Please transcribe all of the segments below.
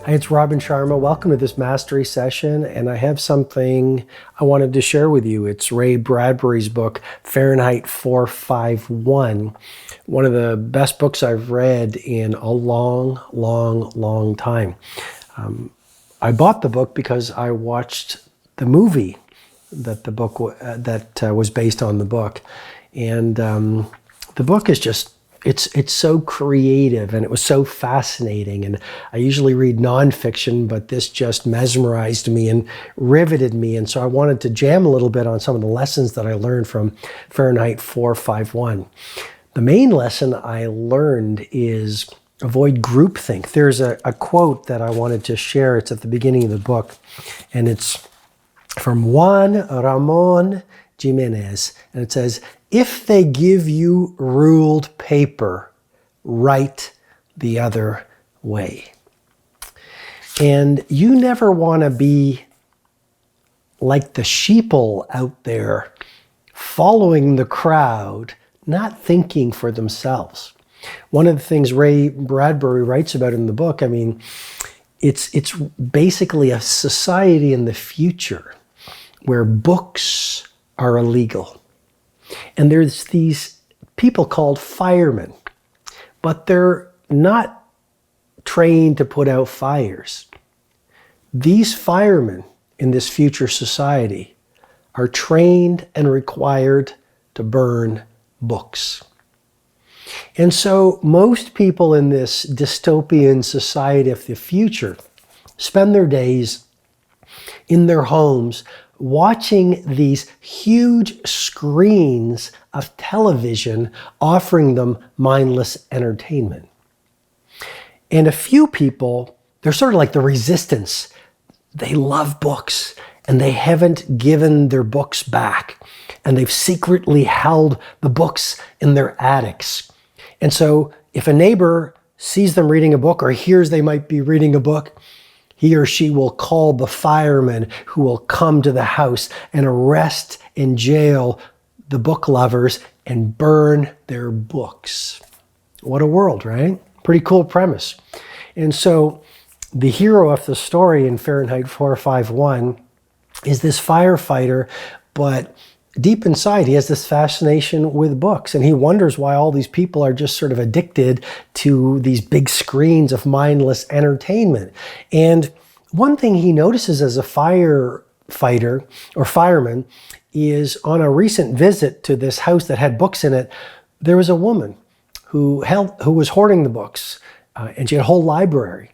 Hi, it's Robin Sharma. Welcome to this mastery session, and I have something I wanted to share with you. It's Ray Bradbury's book, Fahrenheit 451, one of the best books I've read in a long time. I bought the book because I watched the movie that the book was based on the book, and the book is just it's so creative, and it was so fascinating. And I usually read nonfiction, but this just mesmerized me and riveted me. And so I wanted to jam a little bit on some of the lessons that I learned from Fahrenheit 451. The main lesson I learned is avoid groupthink. There's a quote that I wanted to share. It's at the beginning of the book, and it's from Juan Ramon Jimenez, and it says, "If they give you ruled paper, write the other way." And you never want to be like the sheeple out there following the crowd, not thinking for themselves. One of the things Ray Bradbury writes about in the book, it's basically a society in the future where books are illegal. And there's these people called firemen, but they're not trained to put out fires. These firemen in this future society are trained and required to burn books. And so most people in this dystopian society of the future spend their days in their homes watching these huge screens of television offering them mindless entertainment. And a few people, they're sort of like the resistance. They love books, and they haven't given their books back, and they've secretly held the books in their attics. And so if a neighbor sees them reading a book or hears they might be reading a book, he or she will call the firemen who will come to the house and arrest and jail the book lovers and burn their books. What a world, right? Pretty cool premise. And so the hero of the story in Fahrenheit 451 is this firefighter, but deep inside, he has this fascination with books, and he wonders why all these people are just sort of addicted to these big screens of mindless entertainment. And one thing he notices as a firefighter or fireman is on a recent visit to this house that had books in it, there was a woman who was hoarding the books, and she had a whole library.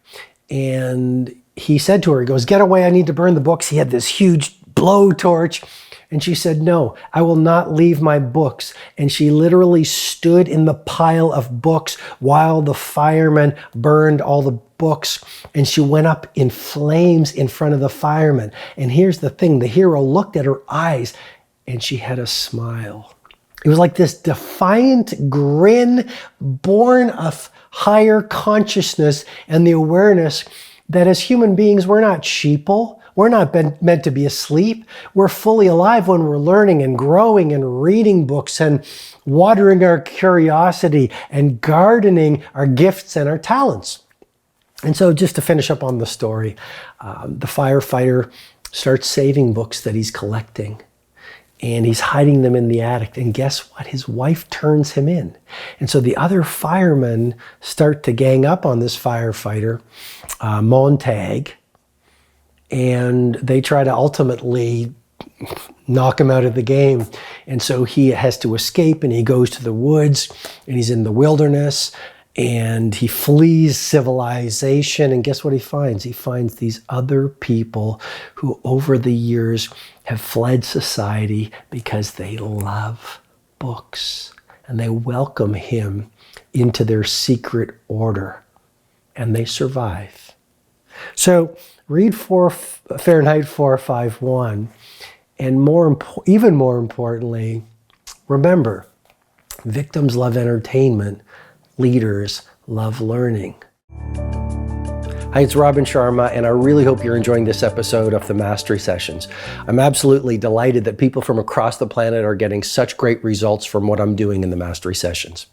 And he said to her, he goes, "Get away, I need to burn the books." He had this huge blowtorch. And she said, "No, I will not leave my books." And she literally stood in the pile of books while the firemen burned all the books. And she went up in flames in front of the firemen. And here's the thing, the hero looked at her eyes and she had a smile. It was like this defiant grin born of higher consciousness and the awareness that as human beings, we're not sheeple. We're not meant to be asleep. We're fully alive when we're learning and growing and reading books and watering our curiosity and gardening our gifts and our talents. And so just to finish up on the story, the firefighter starts saving books that he's collecting, and he's hiding them in the attic. And guess what? His wife turns him in. And so the other firemen start to gang up on this firefighter, Montag, and they try to ultimately knock him out of the game. And so he has to escape, and he goes to the woods, and he's in the wilderness, and he flees civilization. And guess what he finds? He finds these other people who over the years have fled society because they love books, and they welcome him into their secret order, and they survive. So read Fahrenheit 451, and even more importantly, remember, victims love entertainment, leaders love learning. Hi, it's Robin Sharma, and I really hope you're enjoying this episode of the Mastery Sessions. I'm absolutely delighted that people from across the planet are getting such great results from what I'm doing in the Mastery Sessions.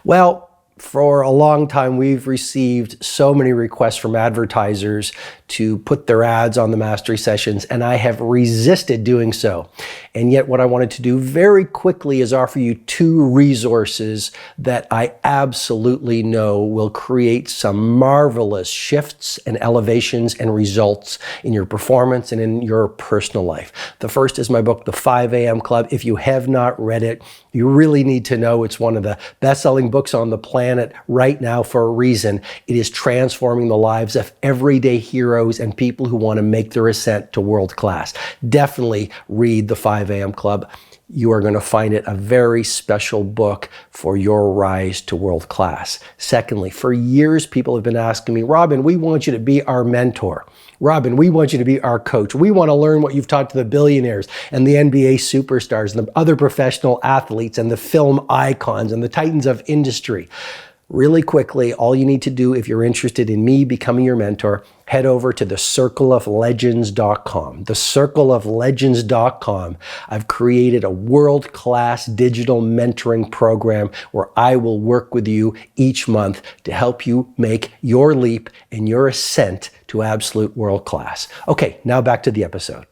Well, For a long time, we've received so many requests from advertisers to put their ads on the mastery sessions, and I have resisted doing so. And yet what I wanted to do very quickly is offer you 2 resources that I absolutely know will create some marvelous shifts and elevations and results in your performance and in your personal life. The first is my book, The 5 a.m. Club. If you have not read it, you really need to know it's one of the best-selling books on the planet right now for a reason. It is transforming the lives of everyday heroes and people who want to make their ascent to world class. Definitely read The 5 a.m. Club. You are going to find it a very special book for your rise to world class. Secondly, for years, people have been asking me, Robin, we want you to be our mentor. Robin, we want you to be our coach. We want to learn what you've taught to the billionaires and the NBA superstars and the other professional athletes and the film icons and the titans of industry. Really quickly, all you need to do if you're interested in me becoming your mentor, head over to thecircleoflegends.com. Thecircleoflegends.com. I've created a world-class digital mentoring program where I will work with you each month to help you make your leap and your ascent to absolute world class. Okay, now back to the episode.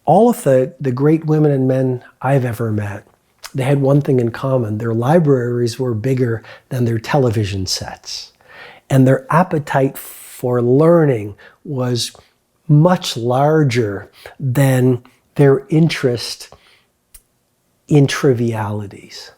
All of the great women and men I've ever met, they had one thing in common. Their libraries were bigger than their television sets. And their appetite for learning was much larger than their interest in trivialities.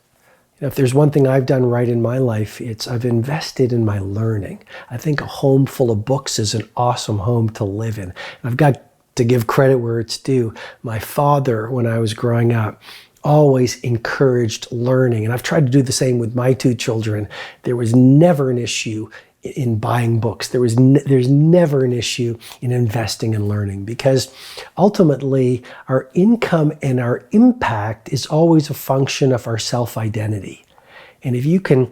If there's one thing I've done right in my life, it's I've invested in my learning. I think a home full of books is an awesome home to live in. I've got to give credit where it's due. My father, when I was growing up, always encouraged learning. And I've tried to do the same with my 2 children. There was never an issue in buying books. There's never an issue in investing in learning, because ultimately our income and our impact is always a function of our self-identity. And if you can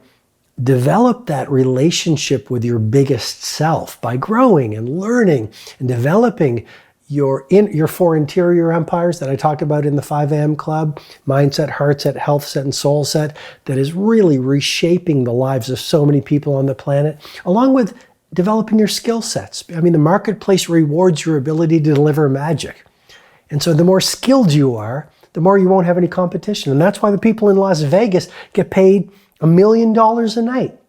develop that relationship with your biggest self by growing and learning and developing your 4 interior empires that I talk about in the 5 a.m. Club, mindset, heart set, health set, and soul set, that is really reshaping the lives of so many people on the planet, along with developing your skill sets. I mean, the marketplace rewards your ability to deliver magic. And so the more skilled you are, the more you won't have any competition. And that's why the people in Las Vegas get paid $1 million a night.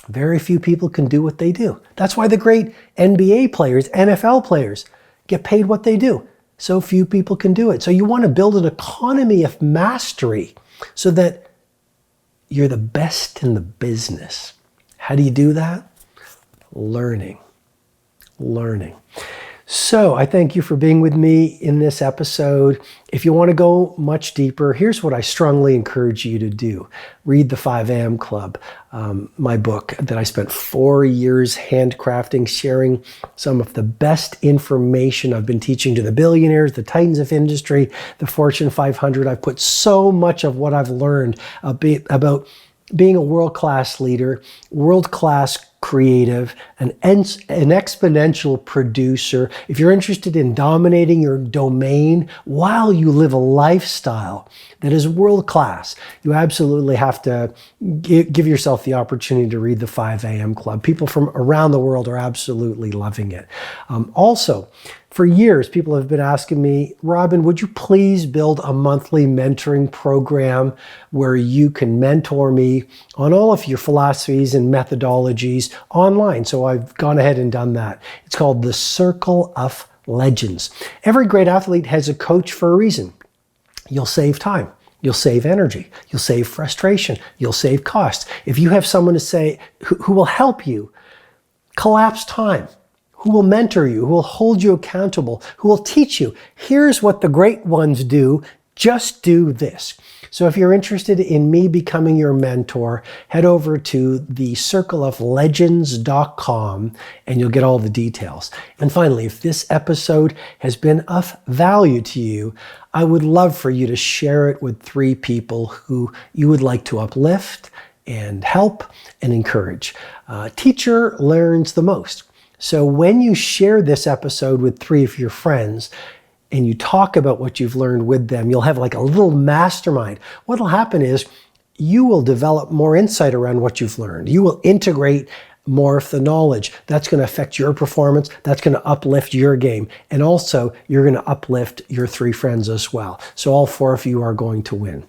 Very few people can do what they do. That's why the great NBA players, NFL players, get paid what they do. So few people can do it. So you want to build an economy of mastery so that you're the best in the business. How do you do that? Learning. So I thank you for being with me in this episode. If you want to go much deeper, here's what I strongly encourage you to do. Read The 5 a.m. Club, my book that I spent 4 years handcrafting, sharing some of the best information I've been teaching to the billionaires, the titans of industry, the Fortune 500. I've put so much of what I've learned about being a world-class leader, world-class creative, an exponential producer. If you're interested in dominating your domain while you live a lifestyle that is world-class, you absolutely have to give yourself the opportunity to read the 5 a.m. Club. People from around the world are absolutely loving it. Also, for years, people have been asking me, Robin, would you please build a monthly mentoring program where you can mentor me on all of your philosophies and methodologies online? So I've gone ahead and done that. It's called The Circle of Legends. Every great athlete has a coach for a reason. You'll save time. You'll save energy. You'll save frustration. You'll save costs. If you have someone to say who will help you collapse time, who will mentor you, who will hold you accountable, who will teach you, here's what the great ones do, just do this. So if you're interested in me becoming your mentor, head over to thecircleoflegends.com and you'll get all the details. And finally, if this episode has been of value to you, I would love for you to share it with 3 people who you would like to uplift and help and encourage. Teacher learns the most. So when you share this episode with 3 of your friends and you talk about what you've learned with them, you'll have like a little mastermind. What'll happen is you will develop more insight around what you've learned. You will integrate more of the knowledge. That's going to affect your performance. That's going to uplift your game. And also, you're going to uplift your 3 friends as well. So all 4 of you are going to win.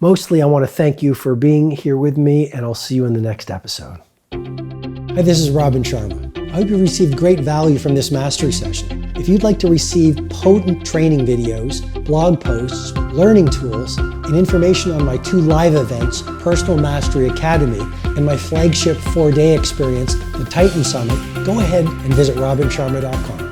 Mostly, I want to thank you for being here with me, and I'll see you in the next episode. Hi, this is Robin Sharma. I hope you received great value from this mastery session. If you'd like to receive potent training videos, blog posts, learning tools, and information on my 2 live events, Personal Mastery Academy and my flagship 4-day experience, the Titan Summit, go ahead and visit robinsharma.com.